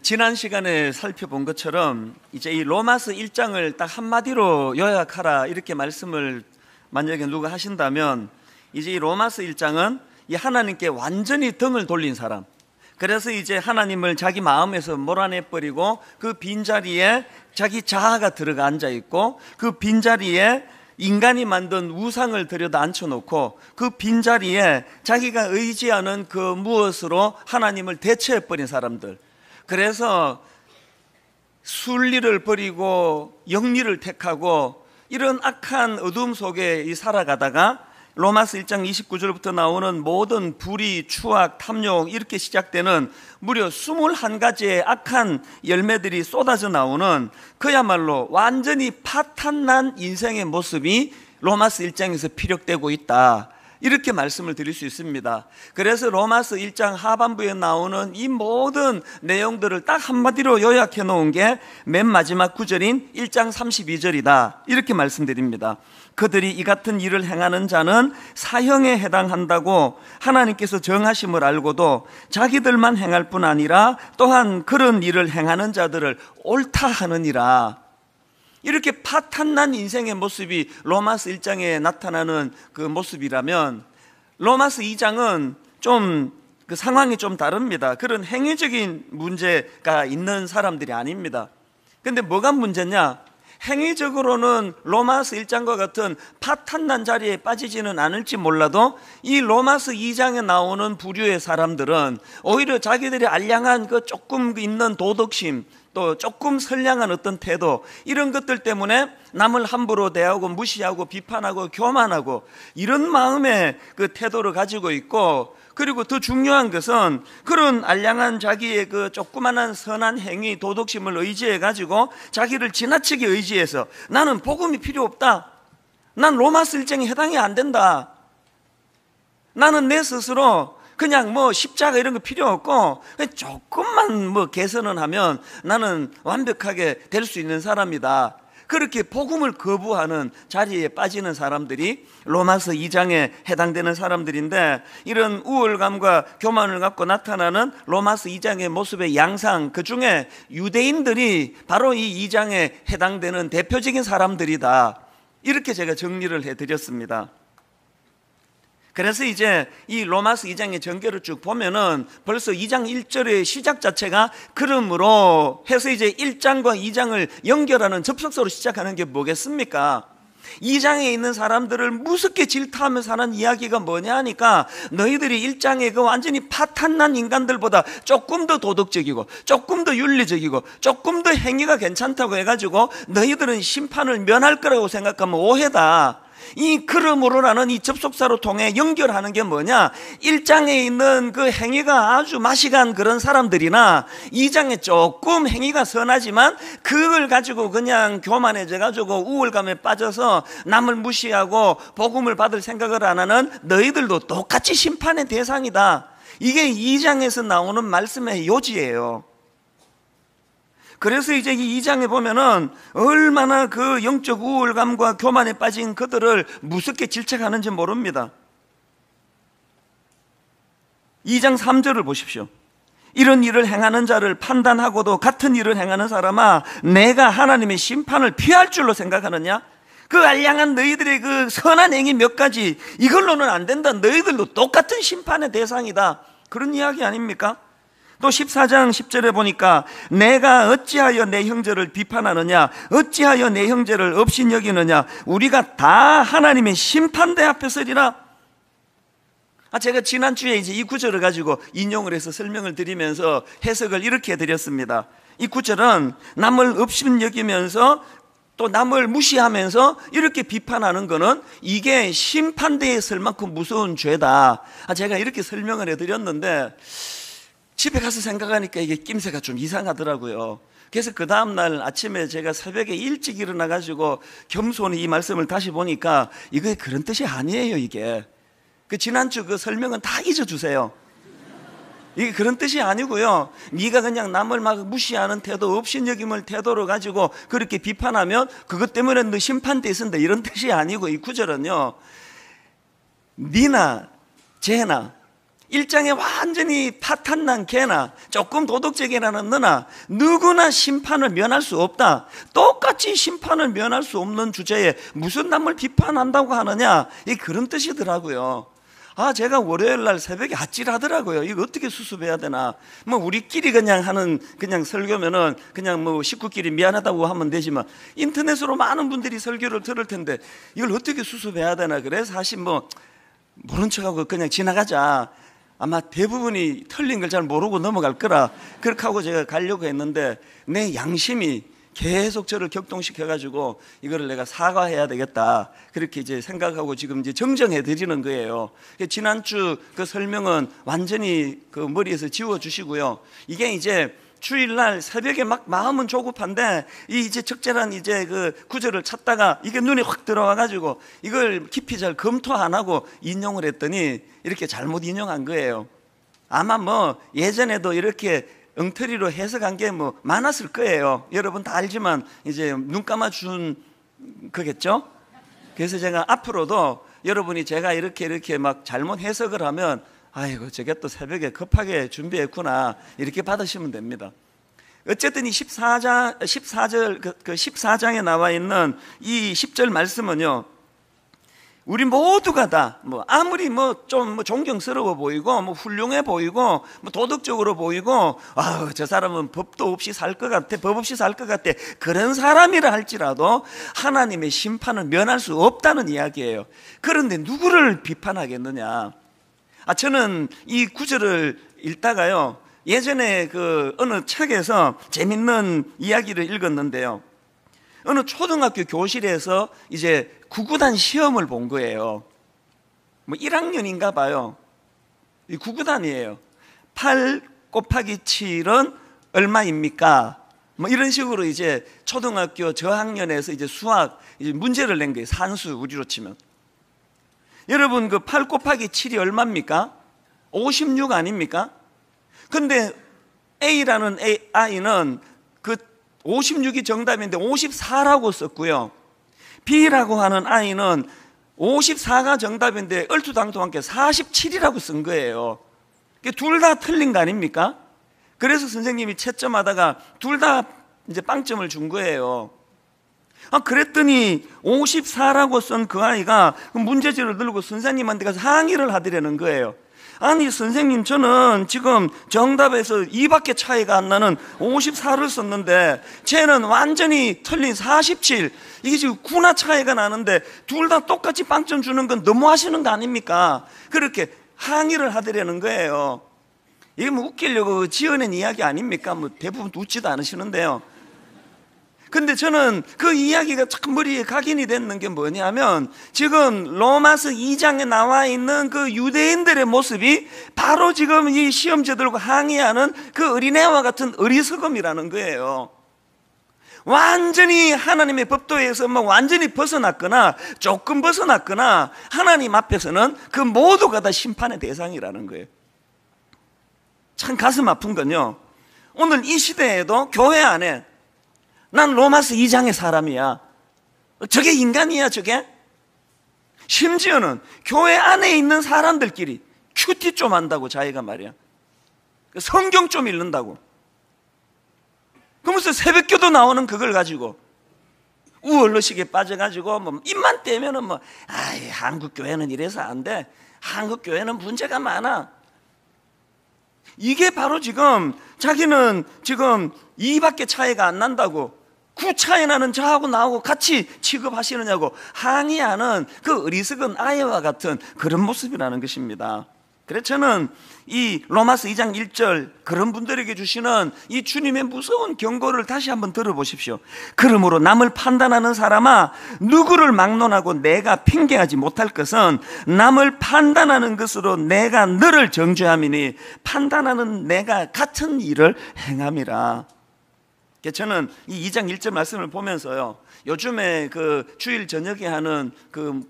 지난 시간에 살펴본 것처럼 이제 이 로마서 1장을 딱 한마디로 요약하라 이렇게 말씀을 만약에 누가 하신다면 이제 이 로마서 1장은 이 하나님께 완전히 등을 돌린 사람, 그래서 이제 하나님을 자기 마음에서 몰아내버리고 그 빈자리에 자기 자아가 들어가 앉아있고 그 빈자리에 인간이 만든 우상을 들여다 앉혀놓고 그 빈자리에 자기가 의지하는 그 무엇으로 하나님을 대체해버린 사람들, 그래서 순리를 버리고 영리를 택하고 이런 악한 어둠 속에 살아가다가 로마서 1장 29절부터 나오는 모든 불의, 추악, 탐욕 이렇게 시작되는 무려 21가지의 악한 열매들이 쏟아져 나오는 그야말로 완전히 파탄난 인생의 모습이 로마서 1장에서 피력되고 있다, 이렇게 말씀을 드릴 수 있습니다. 그래서 로마서 1장 하반부에 나오는 이 모든 내용들을 딱 한마디로 요약해 놓은 게 맨 마지막 구절인 1장 32절이다 이렇게 말씀드립니다. 그들이 이 같은 일을 행하는 자는 사형에 해당한다고 하나님께서 정하심을 알고도 자기들만 행할 뿐 아니라 또한 그런 일을 행하는 자들을 옳다 하느니라. 이렇게 파탄난 인생의 모습이 로마서 1장에 나타나는 그 모습이라면 로마서 2장은 좀 그 상황이 좀 다릅니다. 그런 행위적인 문제가 있는 사람들이 아닙니다. 근데 뭐가 문제냐? 행위적으로는 로마서 1장과 같은 파탄난 자리에 빠지지는 않을지 몰라도 이 로마서 2장에 나오는 부류의 사람들은 오히려 자기들이 알량한 그 조금 있는 도덕심, 또 조금 선량한 어떤 태도, 이런 것들 때문에 남을 함부로 대하고 무시하고 비판하고 교만하고 이런 마음의 그 태도를 가지고 있고, 그리고 더 중요한 것은 그런 알량한 자기의 그 조그만한 선한 행위, 도덕심을 의지해 가지고 자기를 지나치게 의지해서 나는 복음이 필요 없다, 난 로마서 1장에 해당이 안 된다, 나는 내 스스로 그냥 뭐 십자가 이런 거 필요 없고 조금만 뭐 개선을 하면 나는 완벽하게 될 수 있는 사람이다, 그렇게 복음을 거부하는 자리에 빠지는 사람들이 로마서 2장에 해당되는 사람들인데, 이런 우월감과 교만을 갖고 나타나는 로마서 2장의 모습의 양상, 그 중에 유대인들이 바로 이 2장에 해당되는 대표적인 사람들이다, 이렇게 제가 정리를 해드렸습니다. 그래서 이제 이 로마서 2장의 전개를 쭉 보면은 벌써 2장 1절의 시작 자체가 그러므로 해서 이제 1장과 2장을 연결하는 접속사로 시작하는 게 뭐겠습니까? 2장에 있는 사람들을 무섭게 질타하면서 하는 이야기가 뭐냐 하니까 너희들이 1장에 그 완전히 파탄난 인간들보다 조금 더 도덕적이고 조금 더 윤리적이고 조금 더 행위가 괜찮다고 해가지고 너희들은 심판을 면할 거라고 생각하면 오해다. 이 그러므로라는 이 접속사로 통해 연결하는 게 뭐냐? 1장에 있는 그 행위가 아주 마시간 그런 사람들이나 2장에 조금 행위가 선하지만 그걸 가지고 그냥 교만해져 가지고 우월감에 빠져서 남을 무시하고 복음을 받을 생각을 안 하는 너희들도 똑같이 심판의 대상이다. 이게 2장에서 나오는 말씀의 요지예요. 그래서 이제 이 2장에 보면은 얼마나 그 영적 우월감과 교만에 빠진 그들을 무섭게 질책하는지 모릅니다. 2장 3절을 보십시오. 이런 일을 행하는 자를 판단하고도 같은 일을 행하는 사람아, 내가 하나님의 심판을 피할 줄로 생각하느냐? 그 알량한 너희들의 그 선한 행위 몇 가지, 이걸로는 안 된다. 너희들도 똑같은 심판의 대상이다. 그런 이야기 아닙니까? 또 14장 10절에 보니까 내가 어찌하여 내 형제를 비판하느냐, 어찌하여 내 형제를 업신여기느냐, 우리가 다 하나님의 심판대 앞에 서리라. 제가 지난주에 이제 이 구절을 가지고 인용을 해서 설명을 드리면서 해석을 이렇게 해드렸습니다. 이 구절은 남을 업신여기면서 또 남을 무시하면서 이렇게 비판하는 거는 이게 심판대에 설 만큼 무서운 죄다. 제가 이렇게 설명을 해드렸는데 집에 가서 생각하니까 이게 낌새가 좀 이상하더라고요. 그래서 그 다음날 아침에 제가 새벽에 일찍 일어나가지고 겸손히 이 말씀을 다시 보니까 이거 그런 뜻이 아니에요. 이게 그 지난주 그 설명은 다 잊어주세요. 이게 그런 뜻이 아니고요, 네가 그냥 남을 막 무시하는 태도, 업신여김을 태도로 가지고 그렇게 비판하면 그것 때문에 너 심판대에 있는다, 이런 뜻이 아니고, 이 구절은요, 니나 쟤나 일장에 완전히 파탄난 개나 조금 도덕적이라는 너나 누구나 심판을 면할 수 없다. 똑같이 심판을 면할 수 없는 주제에 무슨 남을 비판한다고 하느냐, 그런 뜻이더라고요. 제가 월요일 날 새벽에 아찔하더라고요. 이거 어떻게 수습해야 되나. 뭐 우리끼리 그냥 하는 그냥 설교면은 그냥 뭐 식구끼리 미안하다고 하면 되지만 인터넷으로 많은 분들이 설교를 들을 텐데 이걸 어떻게 수습해야 되나. 그래서 사실 뭐 모른 척하고 그냥 지나가자. 아마 대부분이 틀린 걸 잘 모르고 넘어갈 거라 그렇게 하고 제가 가려고 했는데 내 양심이 계속 저를 격동시켜가지고 이거를 내가 사과해야 되겠다 그렇게 이제 생각하고 지금 이제 정정해 드리는 거예요. 지난주 그 설명은 완전히 그 머리에서 지워주시고요. 이게 이제 주일날 새벽에 막 마음은 조급한데 이제 적절한 이제 그 구절을 찾다가 이게 눈에 확 들어와가지고 이걸 깊이 잘 검토 안 하고 인용을 했더니 이렇게 잘못 인용한 거예요. 아마 뭐 예전에도 이렇게 엉터리로 해석한 게 뭐 많았을 거예요. 여러분 다 알지만 이제 눈 감아 준 거겠죠? 그래서 제가 앞으로도 여러분이 제가 이렇게 막 잘못 해석을 하면 아이고 저게 또 새벽에 급하게 준비했구나 이렇게 받으시면 됩니다. 어쨌든 이 14절 그 14장에 나와 있는 이 10절 말씀은요, 우리 모두가 다 뭐 아무리 좀 존경스러워 보이고 뭐 훌륭해 보이고 뭐 도덕적으로 보이고 저 사람은 법도 없이 살 것 같아, 법 없이 살 것 같아, 그런 사람이라 할지라도 하나님의 심판을 면할 수 없다는 이야기예요. 그런데 누구를 비판하겠느냐. 저는 이 구절을 읽다가요, 예전에 그 어느 책에서 재밌는 이야기를 읽었는데요, 어느 초등학교 교실에서 이제 구구단 시험을 본 거예요. 뭐 1학년인가 봐요. 이 구구단이에요. 8 곱하기 7은 얼마입니까? 뭐 이런 식으로 이제 초등학교 저학년에서 이제 수학 이제 문제를 낸 거예요. 산수 우리로 치면. 여러분 그 8 곱하기 7이 얼마입니까? 56 아닙니까? 근데 A라는 아이는 그 56이 정답인데 54라고 썼고요. B라고 하는 아이는 54가 정답인데 얼토당토하게 47이라고 쓴 거예요. 둘 다 틀린 거 아닙니까? 그래서 선생님이 채점하다가 둘 다 이제 빵점을 준 거예요. 그랬더니 54라고 쓴 그 아이가 문제지를 들고 선생님한테 가서 항의를 하더라는 거예요. 아니 선생님, 저는 지금 정답에서 2밖에 차이가 안 나는 54를 썼는데 쟤는 완전히 틀린 47, 이게 지금 9나 차이가 나는데 둘 다 똑같이 빵점 주는 건 너무하시는 거 아닙니까? 그렇게 항의를 하더라는 거예요. 이게 뭐 웃기려고 지어낸 이야기 아닙니까? 뭐 대부분 웃지도 않으시는데요. 근데 저는 그 이야기가 참 머리에 각인이 됐는 게 뭐냐면, 지금 로마서 2장에 나와 있는 그 유대인들의 모습이 바로 지금 이 시험지들과 항의하는 그 어린애와 같은 어리석음이라는 거예요. 완전히 하나님의 법도에서 뭐 완전히 벗어났거나 조금 벗어났거나 하나님 앞에서는 그 모두가 다 심판의 대상이라는 거예요. 참 가슴 아픈 건요, 오늘 이 시대에도 교회 안에 난 로마서 2장의 사람이야, 저게 인간이야 저게? 심지어는 교회 안에 있는 사람들끼리 큐티 좀 한다고, 자기가 말이야 성경 좀 읽는다고. 그러면서 새벽기도 나오는 그걸 가지고 우월의식에 빠져가지고 뭐 입만 떼면은 뭐 한국 교회는 이래서 안 돼, 한국 교회는 문제가 많아. 이게 바로 지금 자기는 지금 2밖에 차이가 안 난다고 9 차이 나는 저하고 나하고 같이 취급하시느냐고 항의하는 그 어리석은 아이와 같은 그런 모습이라는 것입니다. 그래서 저는 이 로마서 2장 1절 그런 분들에게 주시는 이 주님의 무서운 경고를 다시 한번 들어보십시오. 그러므로 남을 판단하는 사람아, 누구를 막론하고 내가 핑계하지 못할 것은 남을 판단하는 것으로 내가 너를 정죄함이니 판단하는 내가 같은 일을 행함이라. 저는 이 2장 1절 말씀을 보면서요, 요즘에 그 주일 저녁에 하는 그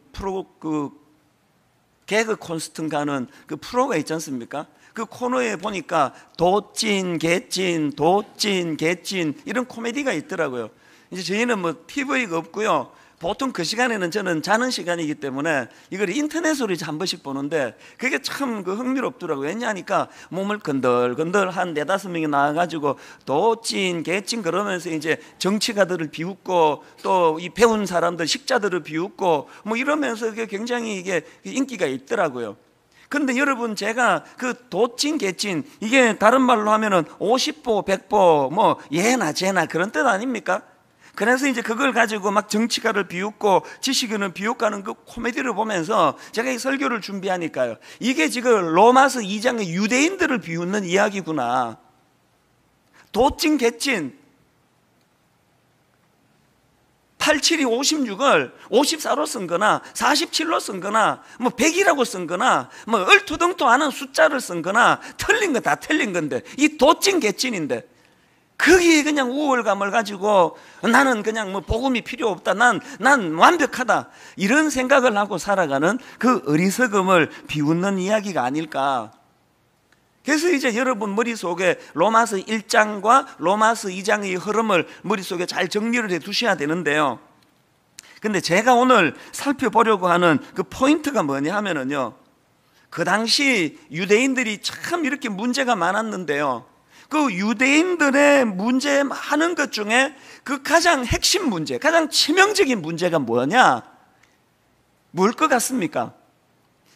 개그 콘서트 가는 그 프로가 있지 않습니까? 그 코너에 보니까 도찐, 개찐, 도찐, 개찐 이런 코미디가 있더라고요. 이제 저희는 뭐 TV가 없고요, 보통 그 시간에는 저는 자는 시간이기 때문에 이걸 인터넷으로 이제 한 번씩 보는데 그게 참 흥미롭더라고요. 왜냐하니까 몸을 건들건들 한 4-5명이 나와가지고 도찐 개찐 그러면서 이제 정치가들을 비웃고 또 이 배운 사람들 식자들을 비웃고 뭐 이러면서 그게 굉장히 이게 인기가 있더라고요. 그런데 여러분, 제가 그 도찐 개찐, 이게 다른 말로 하면은 50보 100보 뭐 예나 제나 그런 뜻 아닙니까? 그래서 이제 그걸 가지고 막 정치가를 비웃고 지식인을 비웃가는 그 코미디를 보면서 제가 이 설교를 준비하니까요, 이게 지금 로마서 2장의 유대인들을 비웃는 이야기구나. 도찐 개찐 87이 56을 54로 쓴 거나 47로 쓴 거나 뭐 100이라고 쓴 거나 뭐 얼토당토 않은 숫자를 쓴 거나 틀린 거 다 틀린 건데, 이 도찐 개찐인데 거기에 그냥 우월감을 가지고 나는 그냥 뭐 복음이 필요 없다, 난 완벽하다, 이런 생각을 하고 살아가는 그 어리석음을 비웃는 이야기가 아닐까. 그래서 이제 여러분 머릿속에 로마서 1장과 로마서 2장의 흐름을 머릿속에 잘 정리를 해 두셔야 되는데요, 근데 제가 오늘 살펴보려고 하는 그 포인트가 뭐냐 하면은요, 그 당시 유대인들이 참 이렇게 문제가 많았는데요, 그 유대인들의 문제 많은 것 중에 그 가장 핵심 문제, 가장 치명적인 문제가 뭐냐? 뭘 것 같습니까?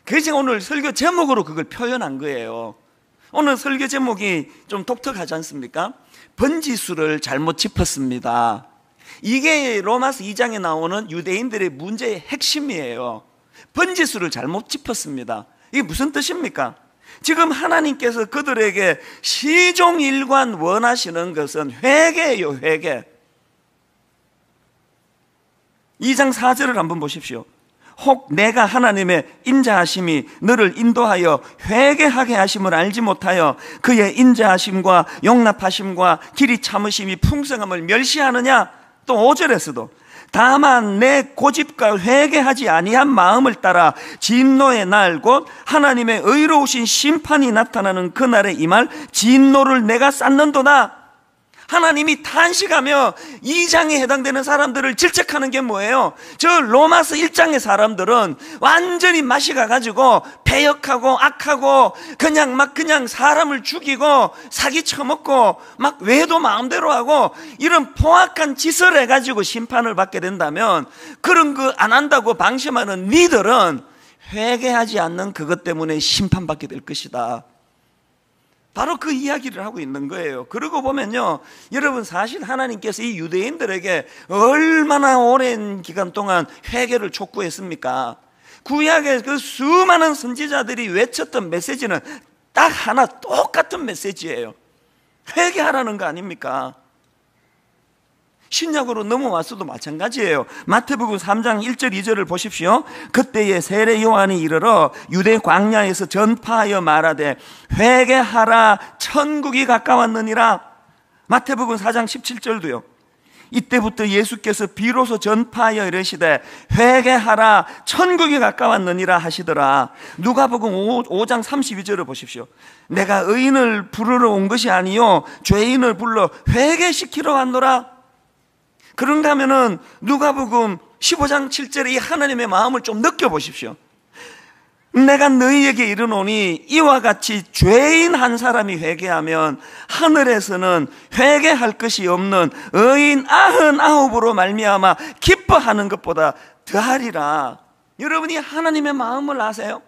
그래서 오늘 설교 제목으로 그걸 표현한 거예요. 오늘 설교 제목이 좀 독특하지 않습니까? 번지수를 잘못 짚었습니다. 이게 로마서 2장에 나오는 유대인들의 문제의 핵심이에요. 번지수를 잘못 짚었습니다. 이게 무슨 뜻입니까? 지금 하나님께서 그들에게 시종일관 원하시는 것은 회개예요, 회개. 2장 4절을 한번 보십시오. 혹 내가 하나님의 인자하심이 너를 인도하여 회개하게 하심을 알지 못하여 그의 인자하심과 용납하심과 길이 참으심이 풍성함을 멸시하느냐? 또 5절에서도 다만 내 고집과 회개하지 아니한 마음을 따라 진노의 날 곧 하나님의 의로우신 심판이 나타나는 그날에 임할 진노를 내가 쌓는도다. 하나님이 탄식하며 2장에 해당되는 사람들을 질책하는 게 뭐예요? 저 로마서 1장의 사람들은 완전히 맛이 가가지고 배역하고 악하고 그냥 사람을 죽이고 사기 쳐먹고 막 외도 마음대로 하고 이런 포악한 짓을 해가지고 심판을 받게 된다면, 그런 거 안 한다고 방심하는 니들은 회개하지 않는 그것 때문에 심판받게 될 것이다. 바로 그 이야기를 하고 있는 거예요. 그러고 보면요, 여러분, 사실 하나님께서 이 유대인들에게 얼마나 오랜 기간 동안 회개를 촉구했습니까? 구약의 그 수많은 선지자들이 외쳤던 메시지는 딱 하나, 똑같은 메시지예요. 회개하라는 거 아닙니까? 신약으로 넘어왔어도 마찬가지예요. 마태복음 3장 1절 2절을 보십시오. 그때에 세례 요한이 이르러 유대 광야에서 전파하여 말하되 회개하라, 천국이 가까웠느니라. 마태복음 4장 17절도요. 이때부터 예수께서 비로소 전파하여 이르시되 회개하라, 천국이 가까웠느니라 하시더라. 누가복음 5장 32절을 보십시오. 내가 의인을 부르러 온 것이 아니요 죄인을 불러 회개시키러 왔노라. 그런가 하면은 누가복음 15장 7절에 이 하나님의 마음을 좀 느껴보십시오. 내가 너희에게 이르노니 이와 같이 죄인 한 사람이 회개하면 하늘에서는 회개할 것이 없는 의인 99으로 말미암아 기뻐하는 것보다 더하리라. 여러분이 하나님의 마음을 아세요?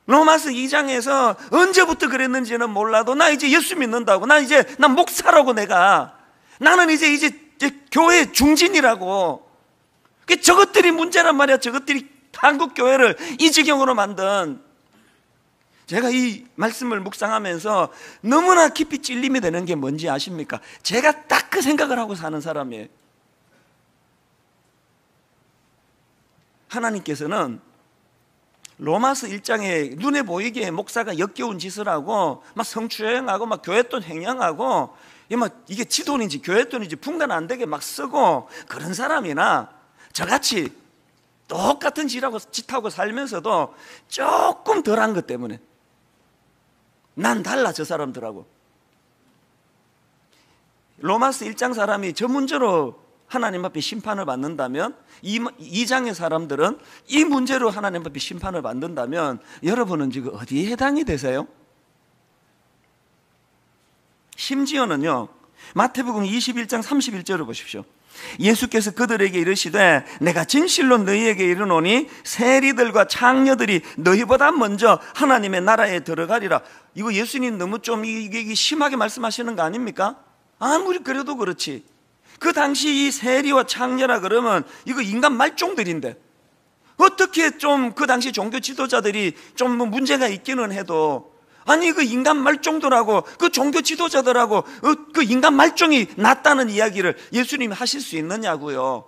로마서 2장에서 언제부터 그랬는지는 몰라도 나 이제 예수 믿는다고, 난 목사라고, 나는 이제 교회 중진이라고. 저것들이 문제란 말이야. 저것들이 한국 교회를 이 지경으로 만든. 제가 이 말씀을 묵상하면서 너무나 깊이 찔림이 되는 게 뭔지 아십니까? 제가 딱 그 생각을 하고 사는 사람이에요. 하나님께서는 로마서 1장에 눈에 보이게 목사가 역겨운 짓을 하고 막 성추행하고 막 교회돈 횡령하고 이게 지 돈인지 교회 돈인지 분간 안 되게 막 쓰고 그런 사람이나 저같이 똑같은 짓하고 살면서도 조금 덜한 것 때문에 난 달라, 저 사람들하고. 로마서 1장 사람이 저 문제로 하나님 앞에 심판을 받는다면, 이 장의 사람들은 이 문제로 하나님 앞에 심판을 받는다면 여러분은 지금 어디에 해당이 되세요? 심지어는요, 마태복음 21장 31절을 보십시오. 예수께서 그들에게 이르시되 내가 진실로 너희에게 이르노니 세리들과 창녀들이 너희보다 먼저 하나님의 나라에 들어가리라. 이거 예수님 너무 좀 이게 심하게 말씀하시는 거 아닙니까? 아무리 그래도 그렇지, 그 당시 이 세리와 창녀라 그러면 이거 인간 말종들인데 어떻게 좀 그 당시 종교 지도자들이 좀 뭐 문제가 있기는 해도, 아니 그 인간 말종들하고 그 종교 지도자들하고 그 인간 말종이 낫다는 이야기를 예수님이 하실 수 있느냐고요.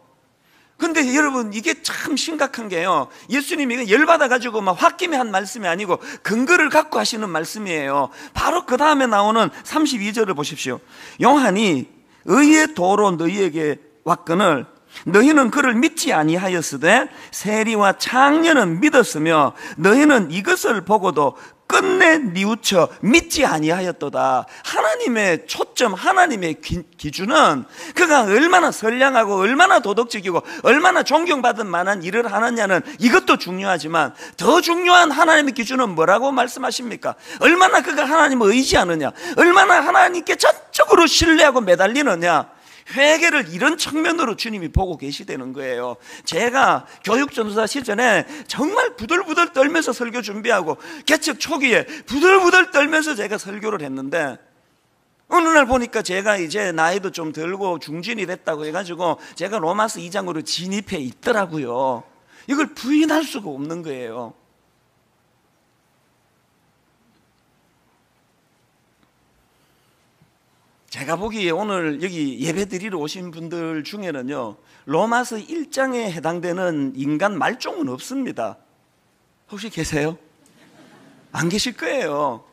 근데 여러분, 이게 참 심각한 게요, 예수님이 열받아 가지고 막 홧김에 한 말씀이 아니고 근거를 갖고 하시는 말씀이에요. 바로 그 다음에 나오는 32절을 보십시오. 요한이 의의 도로 너희에게 왔거늘 너희는 그를 믿지 아니하였으되 세리와 창녀는 믿었으며 너희는 이것을 보고도 끝내 뉘우쳐 믿지 아니하였도다. 하나님의 초점, 하나님의 기준은 그가 얼마나 선량하고 얼마나 도덕적이고 얼마나 존경받을 만한 일을 하느냐는 이것도 중요하지만, 더 중요한 하나님의 기준은 뭐라고 말씀하십니까? 얼마나 그가 하나님을 의지하느냐, 얼마나 하나님께 전적으로 신뢰하고 매달리느냐. 회개를 이런 측면으로 주님이 보고 계시다는 거예요. 제가 교육전도사 시절에 정말 부들부들 떨면서 설교 준비하고 개척 초기에 부들부들 떨면서 제가 설교를 했는데, 어느 날 보니까 제가 이제 나이도 좀 들고 중진이 됐다고 해가지고 제가 로마서 2장으로 진입해 있더라고요. 이걸 부인할 수가 없는 거예요. 제가 보기에 오늘 여기 예배 드리러 오신 분들 중에는요, 로마서 1장에 해당되는 인간 말종은 없습니다. 혹시 계세요? 안 계실 거예요.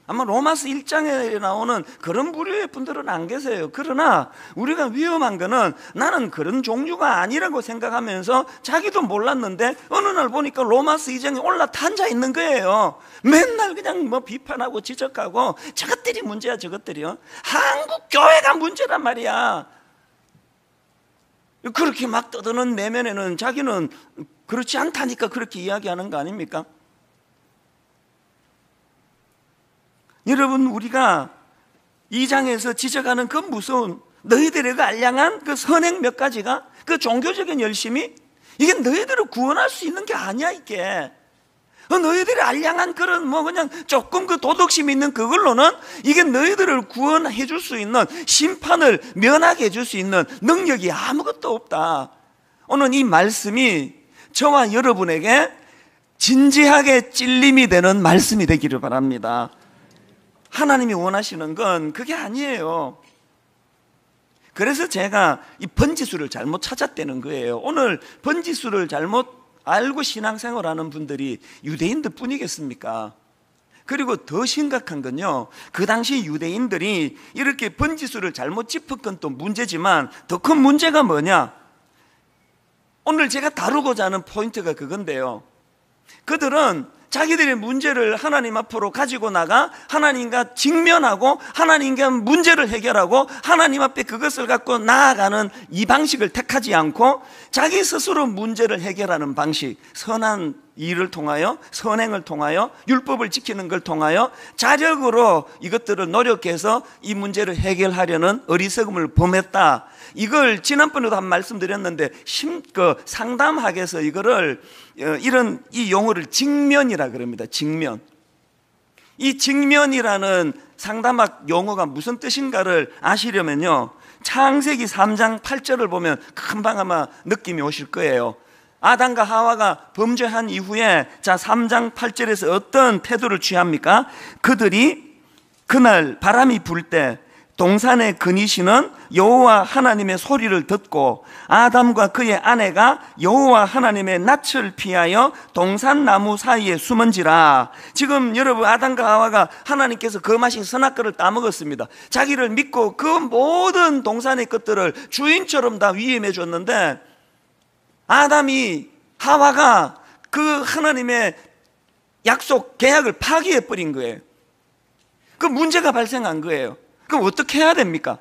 아마 로마서 1장에 나오는 그런 부류의 분들은 안 계세요. 그러나 우리가 위험한 거는, 나는 그런 종류가 아니라고 생각하면서 자기도 몰랐는데 어느 날 보니까 로마서 2장에 올라타 앉아 있는 거예요. 맨날 그냥 뭐 비판하고 지적하고, 저것들이 문제야, 저것들이요. 한국 교회가 문제란 말이야. 그렇게 막 떠드는 내면에는 자기는 그렇지 않다니까 그렇게 이야기하는 거 아닙니까? 여러분, 우리가 이 장에서 지적하는 그 무서운 너희들의 그 알량한 그 선행 몇 가지가, 그 종교적인 열심이, 이게 너희들을 구원할 수 있는 게 아니야. 이게 너희들의 알량한 그런 뭐 그냥 조금 그 도덕심 있는 그걸로는 이게 너희들을 구원해 줄 수 있는, 심판을 면하게 해줄 수 있는 능력이 아무것도 없다. 오늘 이 말씀이 저와 여러분에게 진지하게 찔림이 되는 말씀이 되기를 바랍니다. 하나님이 원하시는 건 그게 아니에요. 그래서 제가 이 번지수를 잘못 찾았다는 거예요. 오늘 번지수를 잘못 알고 신앙생활하는 분들이 유대인들 뿐이겠습니까? 그리고 더 심각한 건요, 그 당시 유대인들이 이렇게 번지수를 잘못 짚은 건 또 문제지만, 더 큰 문제가 뭐냐? 오늘 제가 다루고자 하는 포인트가 그건데요, 그들은 자기들의 문제를 하나님 앞으로 가지고 나가 하나님과 직면하고 하나님과 문제를 해결하고 하나님 앞에 그것을 갖고 나아가는 이 방식을 택하지 않고, 자기 스스로 문제를 해결하는 방식, 선한 일을 통하여, 선행을 통하여, 율법을 지키는 걸 통하여 자력으로 이것들을 노력해서 이 문제를 해결하려는 어리석음을 범했다. 이걸 지난번에도 한 말씀드렸는데, 상담학에서 이거를 이 용어를 직면이라 그럽니다. 직면. 이 직면이라는 상담학 용어가 무슨 뜻인가를 아시려면요, 창세기 3장 8절을 보면 금방 아마 느낌이 오실 거예요. 아담과 하와가 범죄한 이후에, 자 3장 8절에서 어떤 태도를 취합니까? 그들이 그날 바람이 불 때 동산에 그니시는 여호와 하나님의 소리를 듣고 아담과 그의 아내가 여호와 하나님의 낯을 피하여 동산나무 사이에 숨은지라. 지금 여러분, 아담과 하와가 하나님께서 거마신 선악과를 따먹었습니다. 자기를 믿고 그 모든 동산의 것들을 주인처럼 다 위임해 줬는데, 아담이, 하와가 그 하나님의 약속, 계약을 파기해 버린 거예요. 그 문제가 발생한 거예요. 그럼 어떻게 해야 됩니까?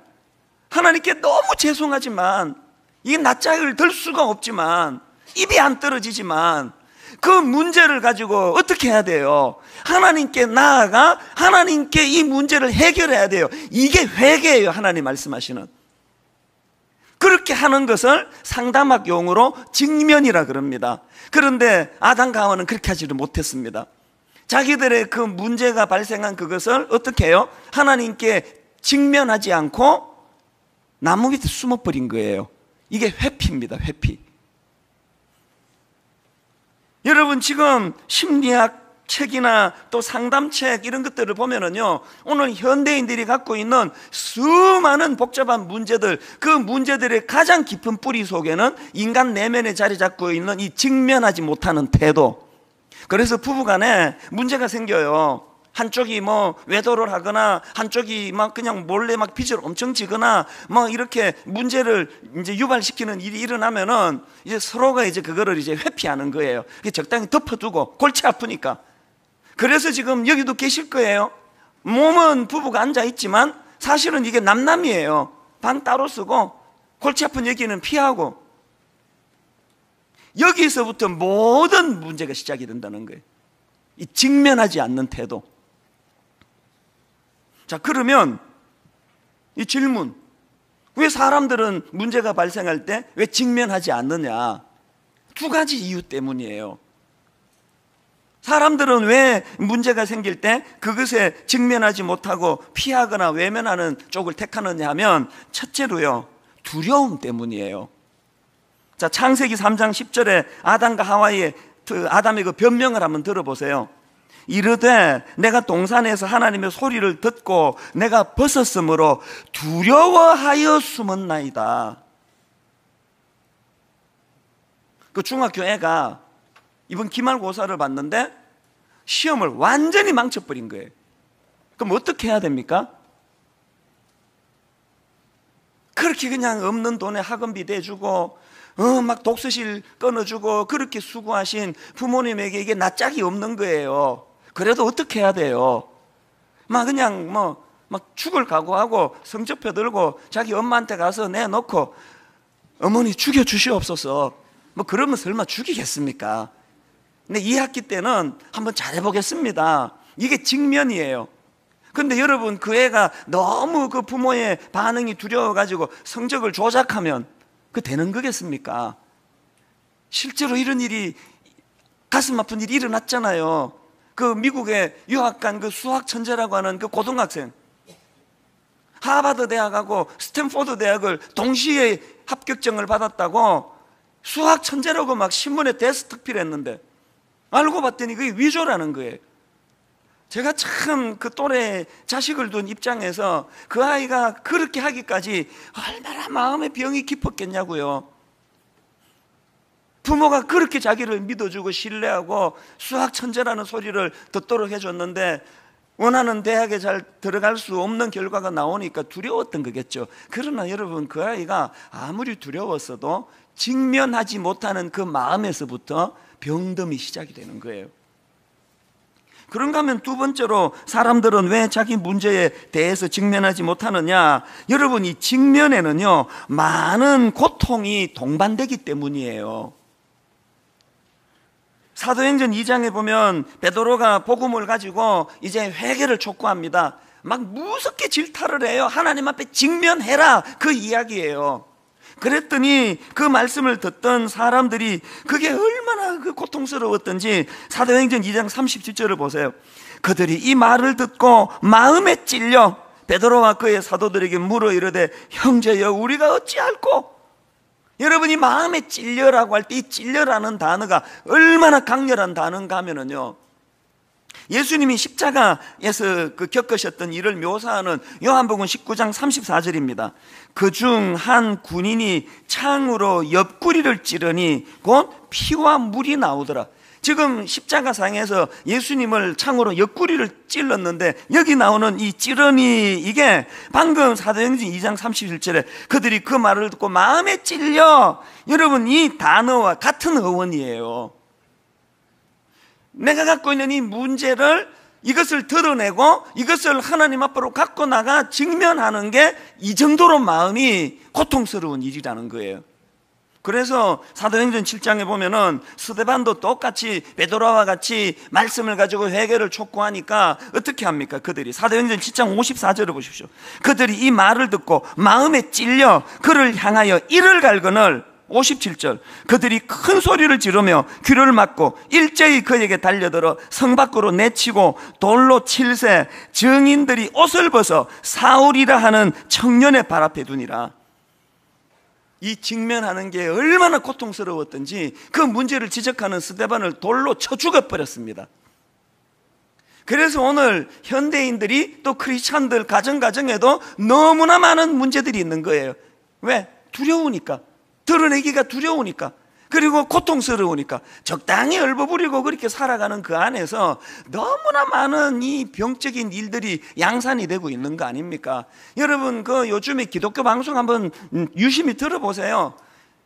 하나님께 너무 죄송하지만 이게 낯짝을 들 수가 없지만, 입이 안 떨어지지만 그 문제를 가지고 어떻게 해야 돼요? 하나님께 나아가 하나님께 이 문제를 해결해야 돼요. 이게 회개예요. 하나님 말씀하시는. 그렇게 하는 것을 상담학 용어로 직면이라 그럽니다. 그런데 아담과 하와는 그렇게 하지를 못했습니다. 자기들의 그 문제가 발생한 그것을 어떻게 해요? 하나님께 직면하지 않고 나무 밑에 숨어버린 거예요. 이게 회피입니다. 회피. 여러분, 지금 심리학 책이나 또 상담책 이런 것들을 보면은요, 오늘 현대인들이 갖고 있는 수많은 복잡한 문제들, 그 문제들의 가장 깊은 뿌리 속에는 인간 내면에 자리 잡고 있는 이 직면하지 못하는 태도. 그래서 부부간에 문제가 생겨요. 한쪽이 뭐 외도를 하거나 한쪽이 막 그냥 몰래 막 빚을 엄청 지거나 뭐 이렇게 문제를 이제 유발시키는 일이 일어나면은 이제 서로가 이제 그거를 이제 회피하는 거예요. 적당히 덮어두고 골치 아프니까. 그래서 지금 여기도 계실 거예요. 몸은 부부가 앉아 있지만 사실은 이게 남남이에요. 방 따로 쓰고 골치 아픈 얘기는 피하고. 여기서부터 모든 문제가 시작이 된다는 거예요. 이 직면하지 않는 태도. 자, 그러면 이 질문, 왜 사람들은 문제가 발생할 때 왜 직면하지 않느냐? 두 가지 이유 때문이에요. 사람들은 왜 문제가 생길 때 그것에 직면하지 못하고 피하거나 외면하는 쪽을 택하느냐 하면, 첫째로요, 두려움 때문이에요. 자, 창세기 3장 10절에 아담과 하와의 아담의 그 변명을 한번 들어보세요. 이르되 내가 동산에서 하나님의 소리를 듣고 내가 벗었으므로 두려워하여 숨었나이다. 그 중학교 애가 이번 기말고사를 봤는데 시험을 완전히 망쳐버린 거예요. 그럼 어떻게 해야 됩니까? 그렇게 그냥 없는 돈에 학원비 대주고 막 독서실 끊어주고 그렇게 수고하신 부모님에게 이게 낯짝이 없는 거예요. 그래도 어떻게 해야 돼요? 막 그냥 막 죽을 각오하고 성적표 들고 자기 엄마한테 가서 내놓고 어머니 죽여주시옵소서. 뭐 그러면 설마 죽이겠습니까? 근데 2학기 때는 한번 잘해보겠습니다. 이게 직면이에요. 근데 여러분, 그 애가 너무 그 부모의 반응이 두려워가지고 성적을 조작하면 그 되는 거겠습니까? 실제로 이런 일이, 가슴 아픈 일이 일어났잖아요. 그 미국에 유학 간 그 수학 천재라고 하는 그 고등학생, 하버드 대학하고 스탠포드 대학을 동시에 합격증을 받았다고 수학 천재라고 막 신문에 대스특필했는데 알고 봤더니 그게 위조라는 거예요. 제가 참 그 또래 자식을 둔 입장에서 그 아이가 그렇게 하기까지 얼마나 마음의 병이 깊었겠냐고요. 부모가 그렇게 자기를 믿어주고 신뢰하고 수학 천재라는 소리를 듣도록 해줬는데 원하는 대학에 잘 들어갈 수 없는 결과가 나오니까 두려웠던 거겠죠. 그러나 여러분, 그 아이가 아무리 두려웠어도 직면하지 못하는 그 마음에서부터 병듦이 시작이 되는 거예요. 그런가 하면 두 번째로 사람들은 왜 자기 문제에 대해서 직면하지 못하느냐? 여러분, 이 직면에는요, 많은 고통이 동반되기 때문이에요. 사도행전 2장에 보면 베드로가 복음을 가지고 이제 회개를 촉구합니다. 막 무섭게 질타를 해요. 하나님 앞에 직면해라, 그 이야기예요. 그랬더니 그 말씀을 듣던 사람들이 그게 얼마나 그 고통스러웠던지 사도행전 2장 37절을 보세요. 그들이 이 말을 듣고 마음에 찔려 베드로와 그의 사도들에게 물어 이르되 형제여 우리가 어찌할꼬? 여러분이 마음에 찔려라고 할 때 이 찔려라는 단어가 얼마나 강렬한 단어인가 하면은요, 예수님이 십자가에서 그 겪으셨던 일을 묘사하는 요한복음 19장 34절입니다. 그중 한 군인이 창으로 옆구리를 찌르니 곧 피와 물이 나오더라. 지금 십자가상에서 예수님을 창으로 옆구리를 찔렀는데 여기 나오는 이 찌르니, 이게 방금 사도행전 2장 31절에 그들이 그 말을 듣고 마음에 찔려, 여러분 이 단어와 같은 어원이에요. 내가 갖고 있는 이 문제를, 이것을 드러내고 이것을 하나님 앞으로 갖고 나가 직면하는 게 이 정도로 마음이 고통스러운 일이라는 거예요. 그래서 사도행전 7장에 보면은 스데반도 똑같이 베드로와 같이 말씀을 가지고 회개를 촉구하니까 어떻게 합니까? 그들이 사도행전 7장 54절을 보십시오. 그들이 이 말을 듣고 마음에 찔려 그를 향하여 이를 갈거늘 57절 그들이 큰 소리를 지르며 귀를 막고 일제히 그에게 달려들어 성 밖으로 내치고 돌로 칠세 증인들이 옷을 벗어 사울이라 하는 청년의 발 앞에 두니라. 이 직면하는 게 얼마나 고통스러웠던지 그 문제를 지적하는 스데반을 돌로 쳐 죽어버렸습니다. 그래서 오늘 현대인들이 또 크리스찬들 가정에도 너무나 많은 문제들이 있는 거예요. 왜? 두려우니까, 드러내기가 두려우니까, 그리고 고통스러우니까 적당히 얼버무리고 그렇게 살아가는 그 안에서 너무나 많은 이 병적인 일들이 양산이 되고 있는 거 아닙니까? 여러분 그 요즘에 기독교 방송 한번 유심히 들어보세요.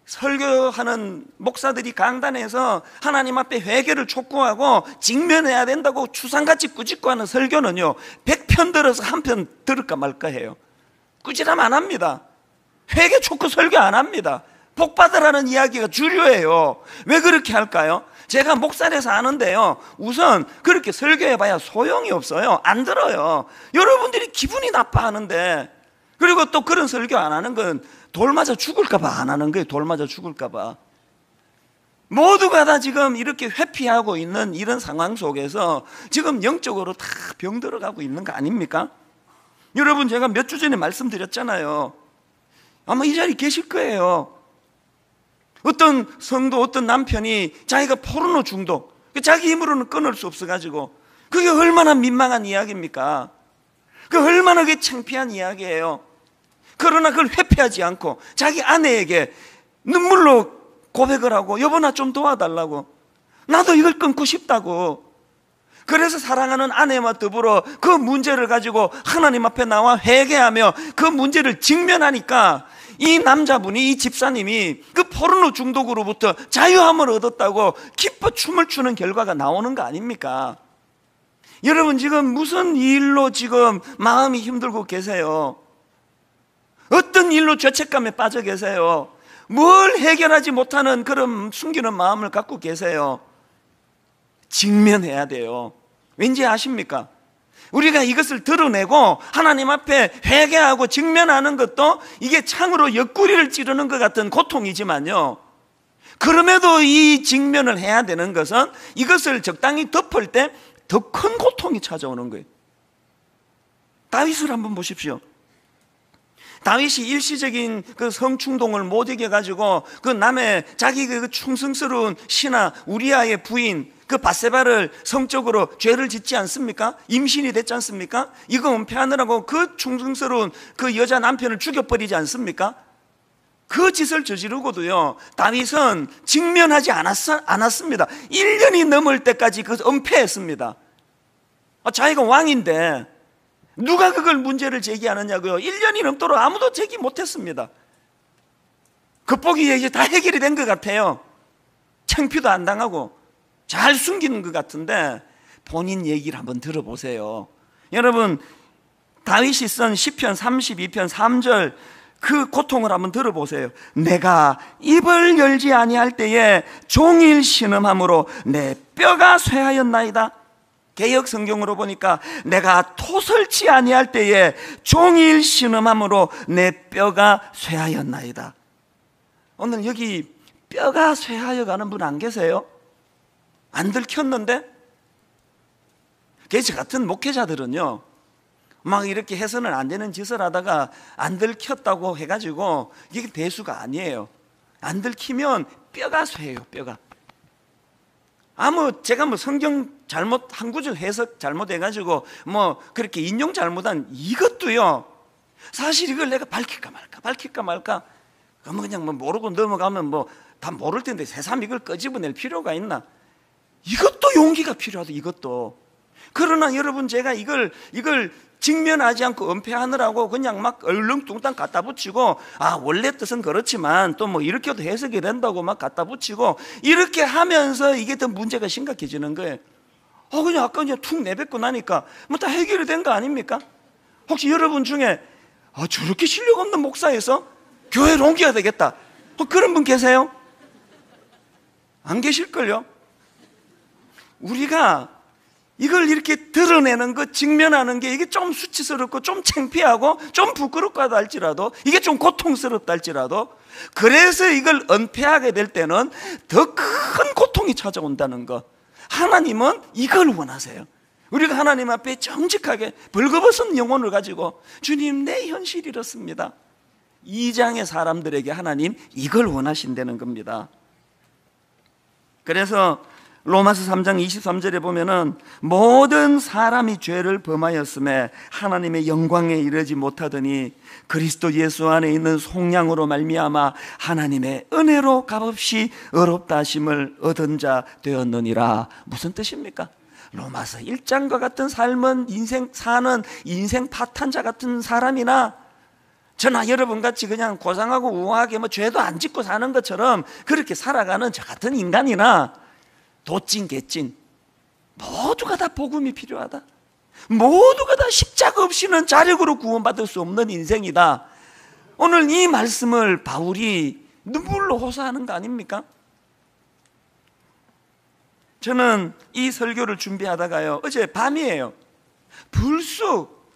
설교하는 목사들이 강단에서 하나님 앞에 회개를 촉구하고 직면해야 된다고 추상같이 꾸짖고 하는 설교는요 100편 들어서 한 편 들을까 말까 해요. 꾸지람 안 합니다. 회개 촉구 설교 안 합니다. 복 받으라는 이야기가 주류예요. 왜 그렇게 할까요? 제가 목사라서 아는데요, 우선 그렇게 설교해봐야 소용이 없어요. 안 들어요. 여러분들이 기분이 나빠하는데, 그리고 또 그런 설교 안 하는 건 돌 맞아 죽을까봐 안 하는 거예요. 돌 맞아 죽을까봐. 모두가 다 지금 이렇게 회피하고 있는 이런 상황 속에서 지금 영적으로 다 병들어가고 있는 거 아닙니까? 여러분 제가 몇 주 전에 말씀드렸잖아요. 아마 이 자리에 계실 거예요. 어떤 성도, 어떤 남편이 자기가 포르노 중독, 자기 힘으로는 끊을 수 없어가지고, 그게 얼마나 민망한 이야기입니까? 그 얼마나 그게 창피한 이야기예요. 그러나 그걸 회피하지 않고 자기 아내에게 눈물로 고백을 하고, 여보 나 좀 도와달라고, 나도 이걸 끊고 싶다고. 그래서 사랑하는 아내와 더불어 그 문제를 가지고 하나님 앞에 나와 회개하며 그 문제를 직면하니까 이 남자분이, 이 집사님이 그 포르노 중독으로부터 자유함을 얻었다고 기뻐 춤을 추는 결과가 나오는 거 아닙니까? 여러분 지금 무슨 일로 지금 마음이 힘들고 계세요? 어떤 일로 죄책감에 빠져 계세요? 뭘 해결하지 못하는 그런 숨기는 마음을 갖고 계세요? 직면해야 돼요. 왠지 아십니까? 우리가 이것을 드러내고 하나님 앞에 회개하고 직면하는 것도 이게 참으로 옆구리를 찌르는 것 같은 고통이지만요, 그럼에도 이 직면을 해야 되는 것은 이것을 적당히 덮을 때 더 큰 고통이 찾아오는 거예요. 다윗을 한번 보십시오. 다윗이 일시적인 그 성충동을 못 이겨가지고 그 남의 자기 그 충성스러운 신하 우리아의 부인 그 밧세바를 성적으로 죄를 짓지 않습니까? 임신이 됐지 않습니까? 이거 은폐하느라고 그 충성스러운 그 여자 남편을 죽여버리지 않습니까? 그 짓을 저지르고도요 다윗은 직면하지 않았습니다. 1년이 넘을 때까지 그 은폐했습니다. 자기가 왕인데 누가 그걸 문제를 제기하느냐고요. 1년이 넘도록 아무도 제기 못했습니다. 겉보기에 이제 다 해결이 된 것 같아요. 창피도 안 당하고 잘 숨기는 것 같은데 본인 얘기를 한번 들어보세요. 여러분 다윗이 쓴 시편 32편 3절 그 고통을 한번 들어보세요. 내가 입을 열지 아니할 때에 종일 신음함으로 내 뼈가 쇠하였나이다. 개역 성경으로 보니까 내가 토설치 아니할 때에 종일 신음함으로 내 뼈가 쇠하였나이다. 오늘 여기 뼈가 쇠하여 가는 분 안 계세요? 안 들켰는데? 저 같은 목회자들은요 막 이렇게 해서는 안 되는 짓을 하다가 안 들켰다고 해가지고 이게 대수가 아니에요. 안 들키면 뼈가 쇠해요. 뼈가. 제가 성경 잘못 한 구절 해석 잘못해가지고 그렇게 인용 잘못한 이것도요 사실 이걸 내가 밝힐까 말까 그냥 모르고 넘어가면 다 모를 텐데 새삼 이걸 끄집어낼 필요가 있나? 이것도 용기가 필요하다. 이것도. 그러나 여러분 제가 이걸 직면하지 않고 은폐하느라고 그냥 막 얼렁뚱땅 갖다 붙이고 원래 뜻은 그렇지만 또 이렇게도 해석이 된다고 막 갖다 붙이고 이렇게 하면서 이게 더 문제가 심각해지는 거예요. 그냥 아까 그냥 툭 내뱉고 나니까 다 해결이 된 거 아닙니까? 혹시 여러분 중에 저렇게 실력 없는 목사에서 교회를 옮겨야 되겠다 그런 분 계세요? 안 계실걸요? 우리가 이걸 이렇게 드러내는 것, 직면하는 게 이게 좀 수치스럽고 좀 창피하고 좀 부끄럽다 할지라도, 이게 좀 고통스럽다 할지라도, 그래서 이걸 은폐하게 될 때는 더 큰 고통이 찾아온다는 것. 하나님은 이걸 원하세요. 우리가 하나님 앞에 정직하게 벌거벗은 영혼을 가지고, 주님 내 현실이 이렇습니다, 이 장의 사람들에게 하나님 이걸 원하신다는 겁니다. 그래서 로마서 3장 23절에 보면은 모든 사람이 죄를 범하였음에 하나님의 영광에 이르지 못하더니 그리스도 예수 안에 있는 속량으로 말미암아 하나님의 은혜로 값없이 의롭다 하심을 얻은 자 되었느니라. 무슨 뜻입니까? 로마서 1장과 같은 삶은 사는 인생 파탄자 같은 사람이나 저나 여러분같이 그냥 고상하고 우아하게 죄도 안 짓고 사는 것처럼 그렇게 살아가는 저 같은 인간이나 도찐 개찐 모두가 다 복음이 필요하다, 모두가 다 십자가 없이는 자력으로 구원받을 수 없는 인생이다. 오늘 이 말씀을 바울이 눈물로 호소하는 거 아닙니까? 저는 이 설교를 준비하다가요, 어제 밤이에요, 불쑥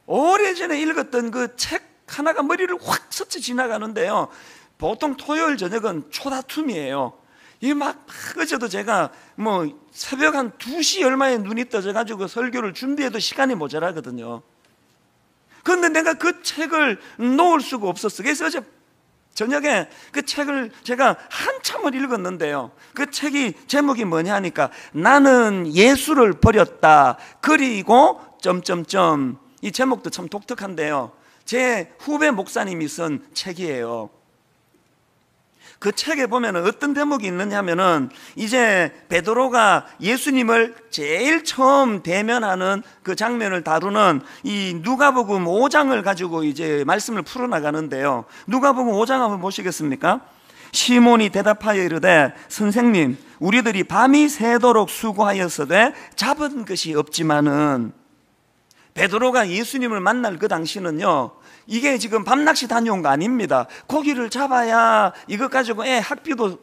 오래전에 읽었던 그 책 하나가 머리를 확 스쳐 지나가는데요. 보통 토요일 저녁은 초다툼이에요. 이 어제도 제가 새벽 한 2시 얼마에 눈이 떠져가지고 설교를 준비해도 시간이 모자라거든요. 그런데 내가 그 책을 놓을 수가 없었어. 그래서 어제 저녁에 그 책을 제가 한참을 읽었는데요, 그 책이 제목이 뭐냐 하니까 나는 예수를 버렸다 그리고 점점점, 이 제목도 참 독특한데요, 제 후배 목사님이 쓴 책이에요. 그 책에 보면 어떤 대목이 있느냐 하면은, 이제 베드로가 예수님을 제일 처음 대면하는 그 장면을 다루는 이 누가복음 5장을 가지고 이제 말씀을 풀어나가는데요, 누가복음 5장 한번 보시겠습니까? 시몬이 대답하여 이르되 선생님 우리들이 밤이 새도록 수고하였으되 잡은 것이 없지만은, 베드로가 예수님을 만날 그 당시는요, 이게 지금 밤낚시 다녀온 거 아닙니다. 고기를 잡아야 이것 가지고 애 학비도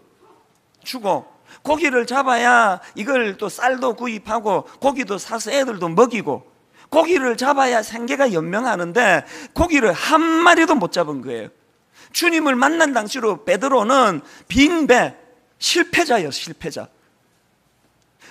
주고, 고기를 잡아야 이걸 또 쌀도 구입하고 고기도 사서 애들도 먹이고, 고기를 잡아야 생계가 연명하는데 고기를 한 마리도 못 잡은 거예요. 주님을 만난 당시로 베드로는 빈배, 실패자예요, 실패자.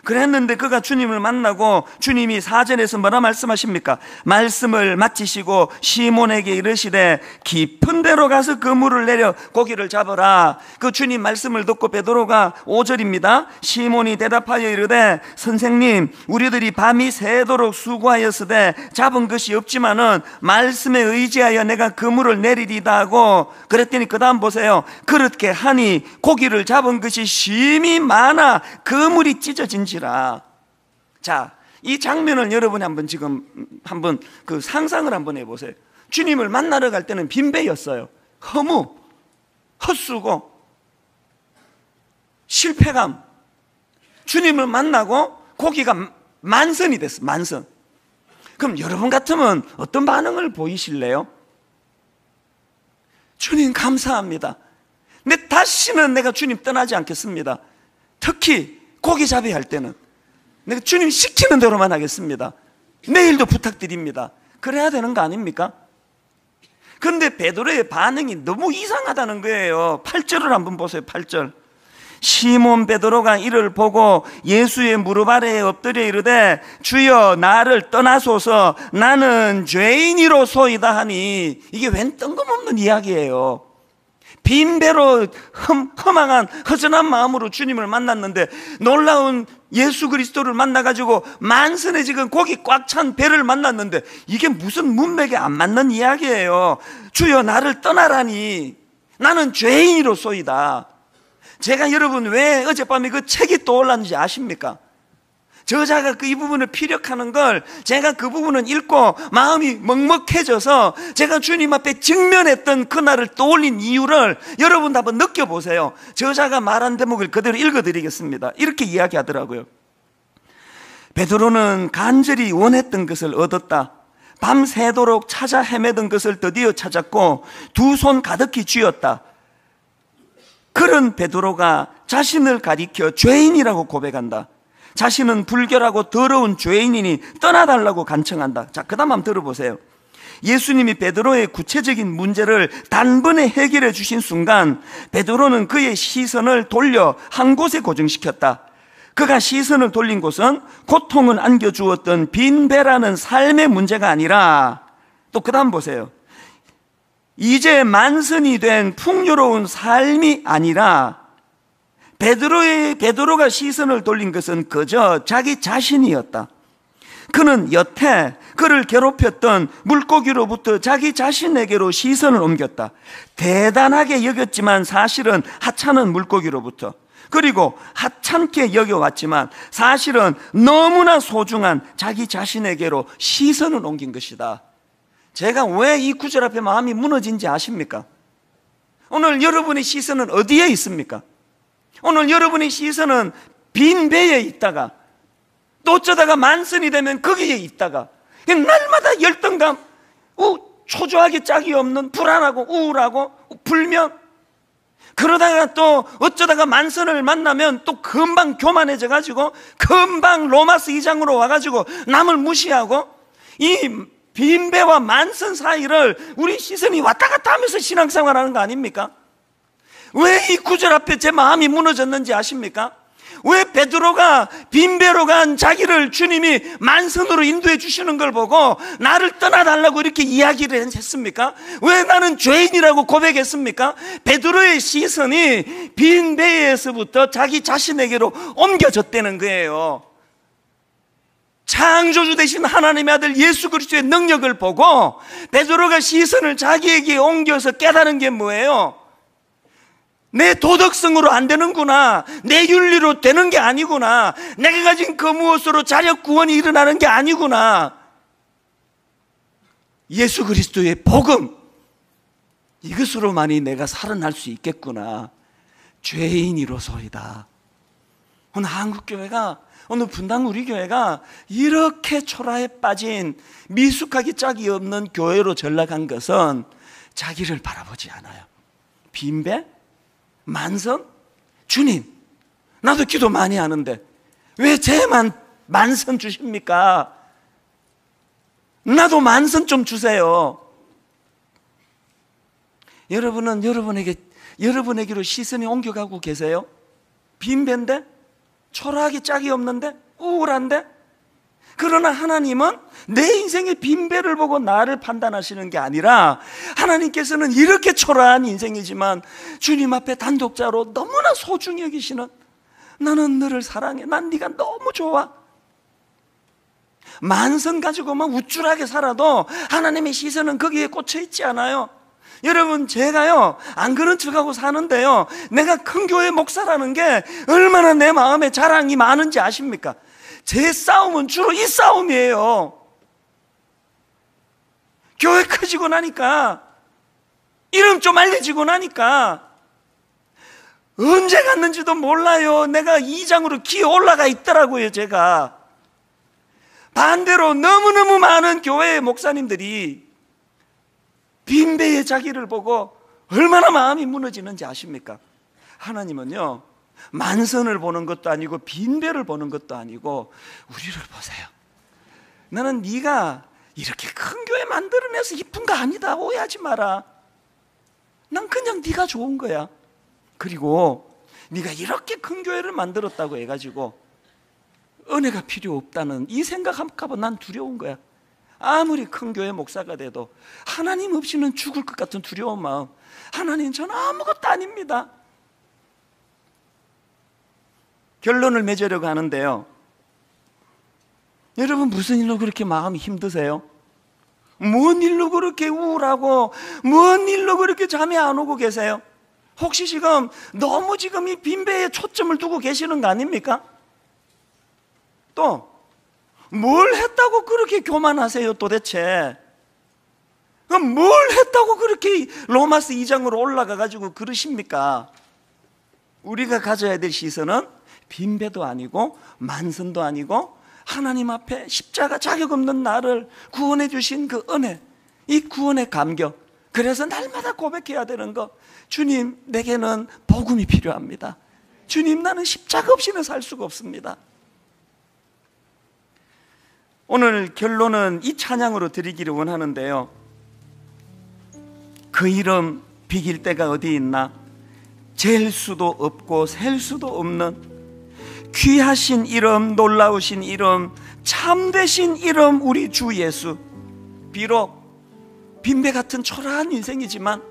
그랬는데 그가 주님을 만나고 주님이 사전에서 뭐라 말씀하십니까? 말씀을 마치시고 시몬에게 이르시되 깊은 데로 가서 그물을 내려 고기를 잡으라. 그 주님 말씀을 듣고 베드로가 5절입니다. 시몬이 대답하여 이르되 선생님 우리들이 밤이 새도록 수고하였으되 잡은 것이 없지만은 말씀에 의지하여 내가 그물을 내리리다 하고, 그랬더니 그 다음 보세요. 그렇게 하니 고기를 잡은 것이 심히 많아 그물이 찢어진지라. 자, 이 장면을 여러분이 한번 그 상상을 한번 해보세요. 주님을 만나러 갈 때는 빈배였어요. 허무, 헛수고, 실패감. 주님을 만나고 고기가 만선이 됐어, 만선. 그럼 여러분 같으면 어떤 반응을 보이실래요? 주님 감사합니다. 다시는 내가 주님 떠나지 않겠습니다. 특히 고기 잡아야 할 때는 내가 주님 시키는 대로만 하겠습니다. 내일도 부탁드립니다. 그래야 되는 거 아닙니까? 그런데 베드로의 반응이 너무 이상하다는 거예요. 8절을 한번 보세요. 8절. 시몬 베드로가 이를 보고 예수의 무릎 아래에 엎드려 이르되 주여 나를 떠나소서 나는 죄인이로소이다 하니, 이게 웬 뜬금없는 이야기예요. 빈배로 허망한 허전한 마음으로 주님을 만났는데 놀라운 예수 그리스도를 만나가지고 만선에 지금 고기 꽉 찬 배를 만났는데 이게 무슨 문맥에 안 맞는 이야기예요. 주여 나를 떠나라니 나는 죄인이로소이다. 제가 여러분 왜 어젯밤에 그 책이 떠올랐는지 아십니까? 저자가 이 부분을 피력하는 걸 제가 그 부분을 읽고 마음이 먹먹해져서 제가 주님 앞에 직면했던 그날을 떠올린 이유를 여러분도 한번 느껴보세요. 저자가 말한 대목을 그대로 읽어드리겠습니다. 이렇게 이야기하더라고요. 베드로는 간절히 원했던 것을 얻었다. 밤새도록 찾아 헤매던 것을 드디어 찾았고 두 손 가득히 쥐었다. 그런 베드로가 자신을 가리켜 죄인이라고 고백한다. 자신은 불결하고 더러운 죄인이니 떠나달라고 간청한다. 자, 그 다음 한번 들어보세요. 예수님이 베드로의 구체적인 문제를 단번에 해결해 주신 순간 베드로는 그의 시선을 돌려 한 곳에 고정시켰다. 그가 시선을 돌린 곳은 고통을 안겨주었던 빈배라는 삶의 문제가 아니라, 또 그 다음 보세요. 이제 만선이 된 풍요로운 삶이 아니라 베드로가 시선을 돌린 것은 그저 자기 자신이었다. 그는 여태 그를 괴롭혔던 물고기로부터 자기 자신에게로 시선을 옮겼다. 대단하게 여겼지만 사실은 하찮은 물고기로부터, 그리고 하찮게 여겨왔지만 사실은 너무나 소중한 자기 자신에게로 시선을 옮긴 것이다. 제가 왜 이 구절 앞에 마음이 무너진지 아십니까? 오늘 여러분의 시선은 어디에 있습니까? 오늘 여러분의 시선은 빈 배에 있다가 또 어쩌다가 만선이 되면 거기에 있다가 날마다 열등감, 초조하게 짝이 없는, 불안하고 우울하고 불면, 그러다가 또 어쩌다가 만선을 만나면 또 금방 교만해져 가지고 금방 로마서 2장으로 와가지고 남을 무시하고, 이 빈배와 만선 사이를 우리 시선이 왔다 갔다 하면서 신앙생활하는 거 아닙니까? 왜 이 구절 앞에 제 마음이 무너졌는지 아십니까? 왜 베드로가 빈배로 간 자기를 주님이 만선으로 인도해 주시는 걸 보고 나를 떠나달라고 이렇게 이야기를 했습니까? 왜 나는 죄인이라고 고백했습니까? 베드로의 시선이 빈배에서부터 자기 자신에게로 옮겨졌다는 거예요. 창조주 되신 하나님의 아들 예수 그리스도의 능력을 보고 베드로가 시선을 자기에게 옮겨서 깨달은 게 뭐예요? 내 도덕성으로 안 되는구나, 내 윤리로 되는 게 아니구나, 내가 가진 그 무엇으로 자력 구원이 일어나는 게 아니구나, 예수 그리스도의 복음, 이것으로만이 내가 살아날 수 있겠구나. 죄인이로소이다. 오늘 한국교회가, 오늘 분당 우리 교회가 이렇게 초라에 빠진 미숙하기 짝이 없는 교회로 전락한 것은 자기를 바라보지 않아요. 빈배? 만선? 주님, 나도 기도 많이 하는데 왜 쟤만 만선 주십니까? 나도 만선 좀 주세요. 여러분은 여러분에게로 시선이 옮겨가고 계세요? 빈배인데? 초라하게 짝이 없는데? 우울한데? 그러나 하나님은 내 인생의 빈배를 보고 나를 판단하시는 게 아니라, 하나님께서는 이렇게 초라한 인생이지만 주님 앞에 단독자로 너무나 소중히 여기시는, 나는 너를 사랑해, 난 네가 너무 좋아. 만선 가지고만 우쭐하게 살아도 하나님의 시선은 거기에 꽂혀 있지 않아요. 여러분, 제가요 안 그런 척하고 사는데요, 내가 큰 교회 목사라는 게 얼마나 내 마음에 자랑이 많은지 아십니까? 제 싸움은 주로 이 싸움이에요. 교회 커지고 나니까, 이름 좀 알려지고 나니까 언제 갔는지도 몰라요. 내가 2장으로 기어 올라가 있더라고요. 제가 반대로 너무너무 많은 교회의 목사님들이 빈배의 자기를 보고 얼마나 마음이 무너지는지 아십니까? 하나님은요 만선을 보는 것도 아니고 빈배를 보는 것도 아니고 우리를 보세요. 나는 네가 이렇게 큰 교회 만들어내서 이쁜 거 아니다, 오해하지 마라. 난 그냥 네가 좋은 거야. 그리고 네가 이렇게 큰 교회를 만들었다고 해가지고 은혜가 필요 없다는 이 생각할까 봐 난 두려운 거야. 아무리 큰 교회 목사가 돼도 하나님 없이는 죽을 것 같은 두려운 마음. 하나님, 저는 아무것도 아닙니다. 결론을 맺으려고 하는데요, 여러분 무슨 일로 그렇게 마음이 힘드세요? 뭔 일로 그렇게 우울하고 뭔 일로 그렇게 잠이 안 오고 계세요? 혹시 지금 너무 지금 이 빈배에 초점을 두고 계시는 거 아닙니까? 또 뭘 했다고 그렇게 교만하세요 도대체? 그럼 뭘 했다고 그렇게 로마서 2장으로 올라가 가지고 그러십니까? 우리가 가져야 될 시선은 빈배도 아니고 만선도 아니고 하나님 앞에 십자가 자격 없는 나를 구원해 주신 그 은혜, 이 구원의 감격, 그래서 날마다 고백해야 되는 거, 주님, 내게는 복음이 필요합니다. 주님, 나는 십자가 없이는 살 수가 없습니다. 오늘 결론은 이 찬양으로 드리기를 원하는데요. 그 이름 비길 데가 어디 있나? 잴 수도 없고 셀 수도 없는 귀하신 이름, 놀라우신 이름, 참되신 이름, 우리 주 예수. 비록 빈배 같은 초라한 인생이지만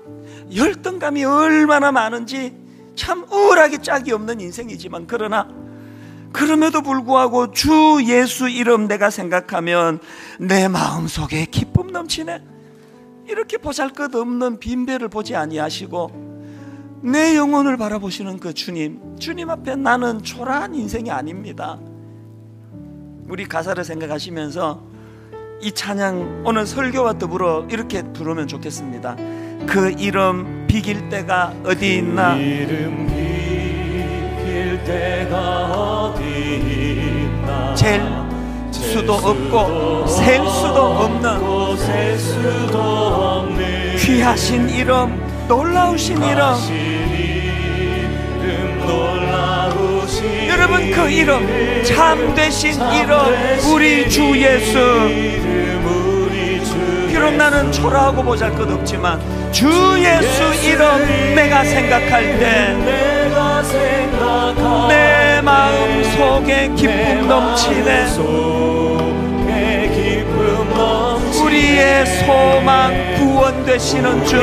열등감이 얼마나 많은지 참 우울하게 짝이 없는 인생이지만, 그러나 그럼에도 불구하고 주 예수 이름 내가 생각하면 내 마음속에 기쁨 넘치네. 이렇게 보잘것없는 빈배를 보지 아니하시고 내 영혼을 바라보시는 그 주님, 주님 앞에 나는 초라한 인생이 아닙니다. 우리 가사를 생각하시면서 이 찬양 오늘 설교와 더불어 이렇게 부르면 좋겠습니다. 그 이름 비길 데가 어디 있나? 이름 비길 데가 어디 있나? 잴 수도 없고 셀 수도 없는 귀하신 이름, 놀라우신 이름. 여러분, 그 이름, 참되신 이름, 우리 주 예수. 비록 나는 초라하고 보잘것없지만 주 예수 이름 내가 생각할 때 내 마음 속에 기쁨 넘치네. 우리의 소망 구원 되시는 주,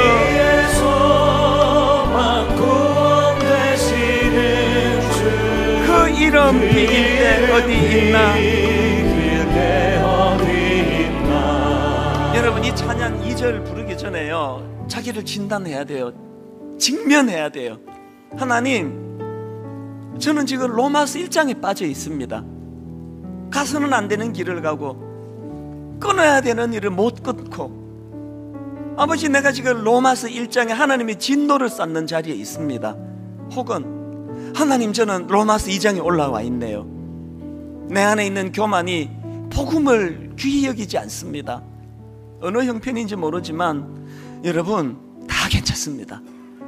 그 이름 비길 때 어디 있나? 여러분, 이 찬양 2절 부르기 전에요, 자기를 진단해야 돼요. 직면해야 돼요. 하나님, 저는 지금 로마서 1장에 빠져 있습니다. 가서는 안 되는 길을 가고 끊어야 되는 일을 못 끊고, 아버지, 내가 지금 로마서 1장에 하나님의 진노를 쌓는 자리에 있습니다. 혹은 하나님, 저는 로마서 2장에 올라와 있네요. 내 안에 있는 교만이 복음을 귀히 여기지 않습니다. 어느 형편인지 모르지만 여러분, 다 괜찮습니다.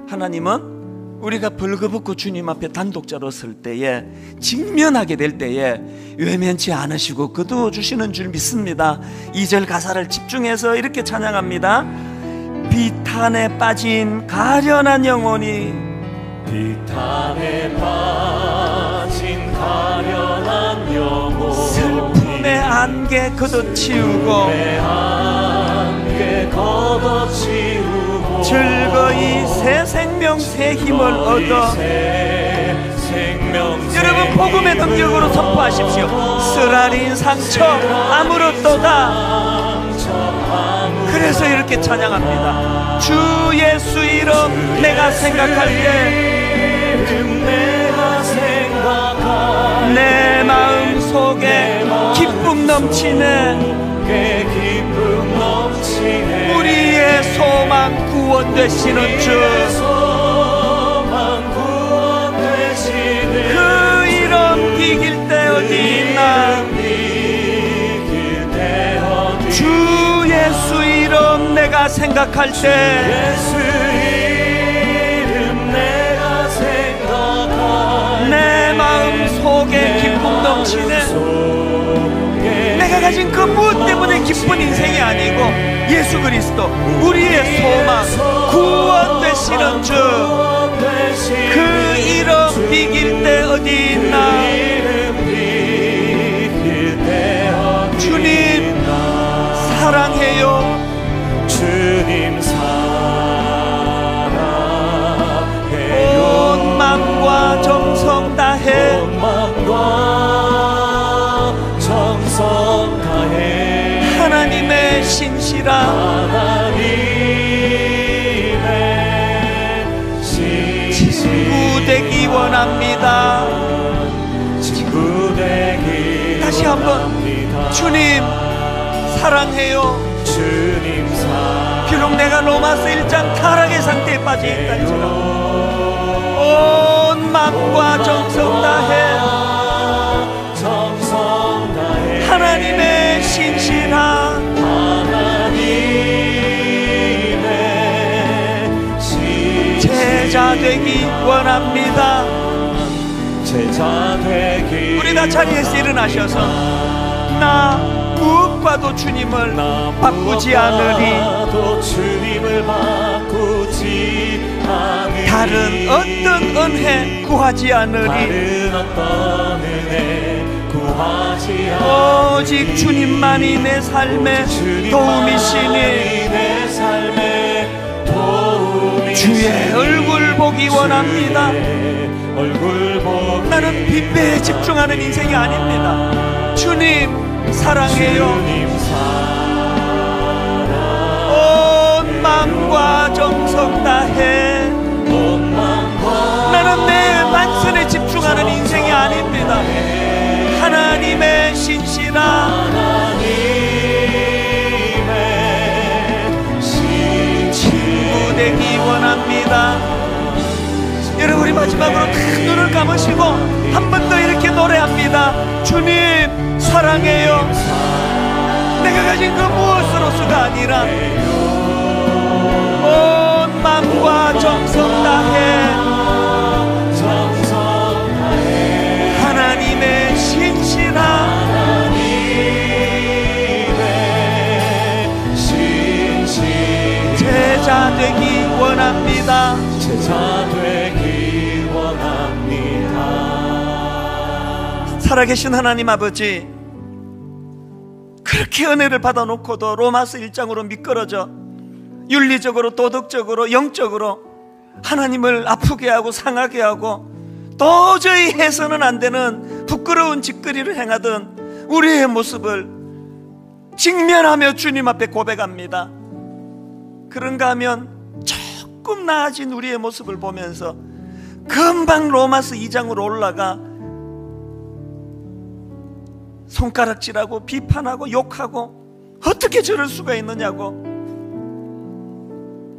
하나님은 우리가 벌거벗고 주님 앞에 단독자로 설 때에, 직면하게 될 때에 외면치 않으시고 거두어 주시는 줄 믿습니다. 2절 가사를 집중해서 이렇게 찬양합니다. 비탄에 빠진 가련한 영혼이, 비탄에 빠진 가련한 영혼, 슬픔의 안개 걷어치우고 즐거이 새 생명 새 힘을 얻어, 여러분, 복음의 능력으로 선포하십시오. 쓰라린 상처 아무렇도다. 그래서 이렇게 찬양합니다. 주 예수 이름 내가 생각할 때 내 마음 속에 기쁨 넘치네. 우리의 소망 구원 되시는 주, 그 이름 비길 때 어디 있나? 주 예수 이름 내가 생각할 때 내 마음 속에 기쁨 넘치네. 내가 가진 그 무엇 때문에 기쁜 인생이 아니고 예수 그리스도, 우리의 소망 구원 되시는 주, 그 이름 비길 때 어디 있나? 주님 사랑해요. 주님 사랑해요. 온 마음과 정성 다해, 온 마음과 정성 다해 하나님의 신실한, 하나님의 친구 되기 원합니다. 친구 되기 다시 한번, 원합니다. 주님 사랑해요. 주님 사랑해요. 비록 내가 로마서 1장 타락의 상태에 빠져 있다지만 온 마음과 정성 다해 하나님의 신실한, 하나님의 되기 원합니다. 제자 되기 우리 다 자리에서 일어나셔서 나 무엇과도 주님을 바꾸지 않으리. 주님을 바꾸지 않으리. 다른 어떤 은혜 구하지 않으리. 다른 어떤 은혜 구하지 않으리. 오직 주님만이 내 삶의 도움이시니 내 삶의 도움이시니 주의 얼굴 보기 원합니다. 얼굴 보기. 나는 빈배에 집중하는 인생이 아닙니다. 주님 사랑해요. 주님 사랑. 온 마음과 정성 다해. 온 마음과 나는 내 만선에 집중하는 인생이 아닙니다. 하나님의 신실한 하나님의 친구 되기 원합니다. 여러분 우리 마지막으로 다 눈을 감으시고 한 번 더 이렇게 노래합니다. 주님 사랑해요. 내가 가진 그 무엇으로서가 아니라 온 마음과 정성 다해 하나님의 신실한 제자 되기 원합니다. 제자 되기 원합니다. 살아계신 하나님 아버지, 그렇게 은혜를 받아놓고도 로마서 1장으로 미끄러져 윤리적으로 도덕적으로 영적으로 하나님을 아프게 하고 상하게 하고 도저히 해서는 안 되는 부끄러운 짓거리를 행하던 우리의 모습을 직면하며 주님 앞에 고백합니다. 그런가 하면 조금 나아진 우리의 모습을 보면서 금방 로마서 2장으로 올라가 손가락질하고 비판하고 욕하고 어떻게 저럴 수가 있느냐고,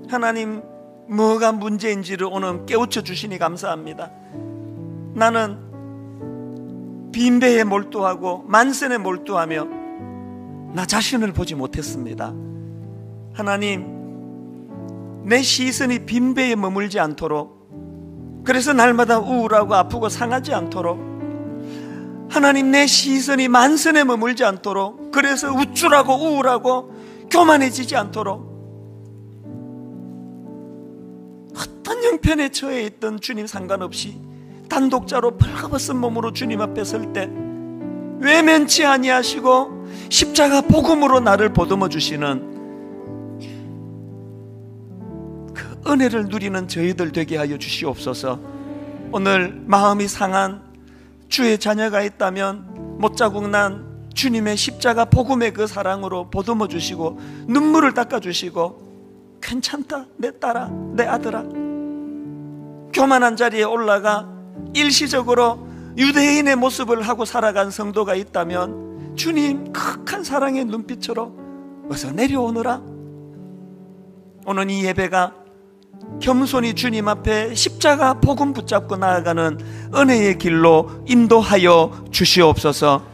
하나님 뭐가 문제인지를 오늘 깨우쳐 주시니 감사합니다. 나는 빈배에 몰두하고 만선에 몰두하며 나 자신을 보지 못했습니다. 하나님, 내 시선이 빈배에 머물지 않도록, 그래서 날마다 우울하고 아프고 상하지 않도록, 하나님 내 시선이 만선에 머물지 않도록, 그래서 우쭐하고 우울하고 교만해지지 않도록, 어떤 형편에 처해 있던 주님 상관없이 단독자로 벌거벗은 몸으로 주님 앞에 설 때 외면치 아니하시고 십자가 복음으로 나를 보듬어 주시는 그 은혜를 누리는 저희들 되게 하여 주시옵소서. 오늘 마음이 상한 주의 자녀가 있다면 못자국 난 주님의 십자가 복음의 그 사랑으로 보듬어 주시고 눈물을 닦아 주시고, 괜찮다 내 딸아 내 아들아, 교만한 자리에 올라가 일시적으로 유대인의 모습을 하고 살아간 성도가 있다면 주님 극한 사랑의 눈빛으로 어서 내려오너라. 오늘 이 예배가 겸손히 주님 앞에 십자가 복음 붙잡고 나아가는 은혜의 길로 인도하여 주시옵소서.